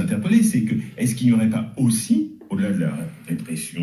interpeller, c'est que est-ce qu'il n'y aurait pas aussi, au-delà de la répression,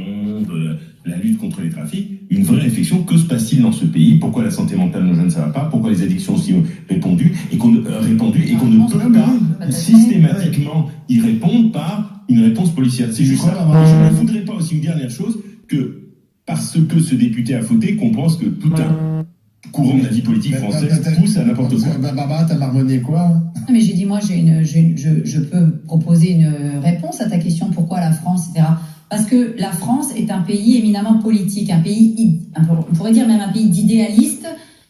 de la lutte contre les trafics, une vraie réflexion, que se passe-t-il dans ce pays? Pourquoi la santé mentale de nos jeunes ça va pas? Pourquoi les addictions aussi répandues et qu'on ne peut pas systématiquement y répondre par une réponse policière? C'est juste ça. Je ne voudrais pas aussi une dernière chose, que parce que ce député a fauté, qu'on pense que tout un courant de la vie politique française pousse à n'importe quoi. Barbara, t'as marmonné quoi? Mais j'ai dit, moi, je peux proposer une réponse à ta question, pourquoi la France, etc. Parce que la France est un pays éminemment politique, un pays, on pourrait dire même un pays d'idéalistes,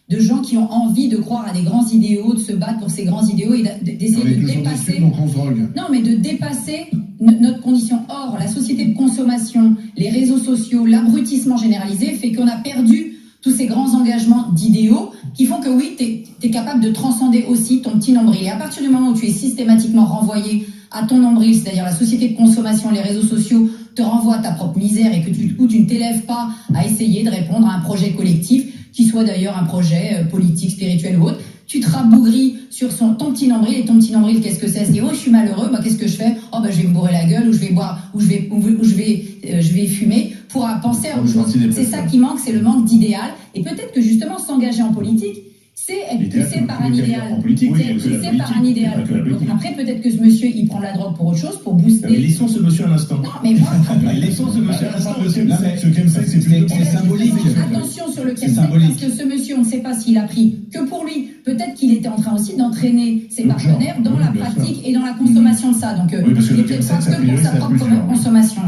de gens qui ont envie de croire à des grands idéaux, de se battre pour ces grands idéaux et d'essayer de dépasser. Donc on se drogue. Non, mais de dépasser notre condition. Or, la société de consommation, les réseaux sociaux, l'abrutissement généralisé fait qu'on a perdu tous ces grands engagements d'idéaux qui font que oui, tu es capable de transcender aussi ton petit nombril. Et à partir du moment où tu es systématiquement renvoyé à ton nombril, c'est-à-dire la société de consommation, les réseaux sociaux te renvoient à ta propre misère et que tu ne t'élèves pas à essayer de répondre à un projet collectif, qui soit d'ailleurs un projet politique, spirituel ou autre, tu te rabougris sur ton petit nombril, et ton petit nombril, qu'est-ce que c'est? C'est oh, je suis malheureux, bah, qu'est-ce que je fais? Oh, bah, je vais me bourrer la gueule, ou je vais boire, ou je vais fumer pour penser à autre chose. C'est ça qui manque, c'est le manque d'idéal. Et peut-être que justement, s'engager en politique, c'est être poussé par un idéal. C'est être poussé par un idéal. Donc après, peut-être que ce monsieur, il prend la drogue pour autre chose, pour booster. Mais laissons ce monsieur un instant. Non, mais moi, laissons ce monsieur un instant. C'est symbolique. Attention sur le chemsex, parce que ce monsieur, on ne sait pas s'il a pris que pour lui. Peut-être qu'il était en train aussi d'entraîner ses partenaires dans la pratique et dans la consommation de ça. Donc, oui, parce que il le est peut-être chemsex, pas que pour sa propre consommation.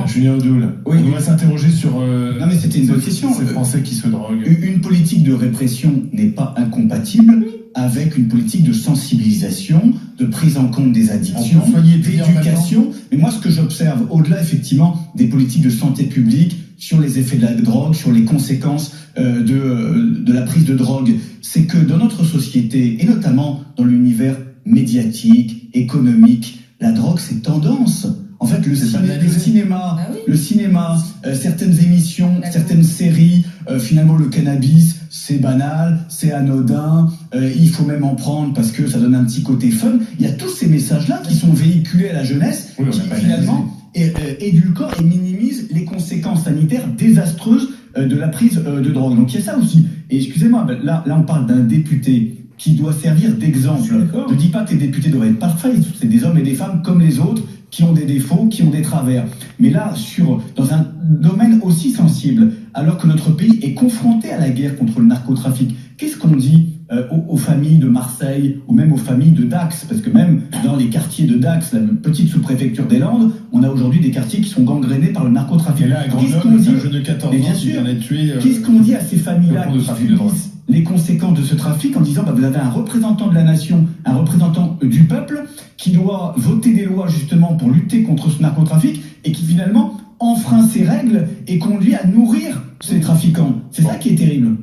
Julien Audoul, oui. on va s'interroger sur... non mais c'était une bonne question. Ces Français qui se droguent. Une politique de répression n'est pas incompatible avec une politique de sensibilisation, de prise en compte des addictions, d'éducation. Mais moi, ce que j'observe, au-delà effectivement des politiques de santé publique, sur les effets de la drogue, sur les conséquences de la prise de drogue, c'est que dans notre société, et notamment dans l'univers médiatique, économique, la drogue, c'est tendance. En fait, le cinéma, certaines émissions, certaines séries, finalement le cannabis, c'est banal, c'est anodin, il faut même en prendre parce que ça donne un petit côté fun. Il y a tous ces messages-là qui sont véhiculés à la jeunesse, qui finalement édulcorent et minimisent les conséquences sanitaires désastreuses de la prise de drogue. Donc il y a ça aussi. Et excusez-moi, là on parle d'un député qui doit servir d'exemple. Ne dis pas que les députés doivent être parfaits, c'est des hommes et des femmes comme les autres, qui ont des défauts, qui ont des travers. Mais là, dans un domaine aussi sensible, alors que notre pays est confronté à la guerre contre le narcotrafic, qu'est-ce qu'on dit aux familles de Marseille ou même aux familles de Dax? Parce que même dans les quartiers de Dax, la petite sous-préfecture des Landes, on a aujourd'hui des quartiers qui sont gangrénés par le narcotrafic. Et là, à Grenoble, un jeune de 14 ans qui vient d'être tué. Qu'est-ce qu'on dit à ces familles-là qui subissent les conséquences de ce trafic en disant vous avez un représentant de la nation, un représentant du peuple qui doit voter des lois justement pour lutter contre ce narcotrafic et qui finalement enfreint ces règles et conduit à nourrir ces trafiquants. C'est ça qui est terrible.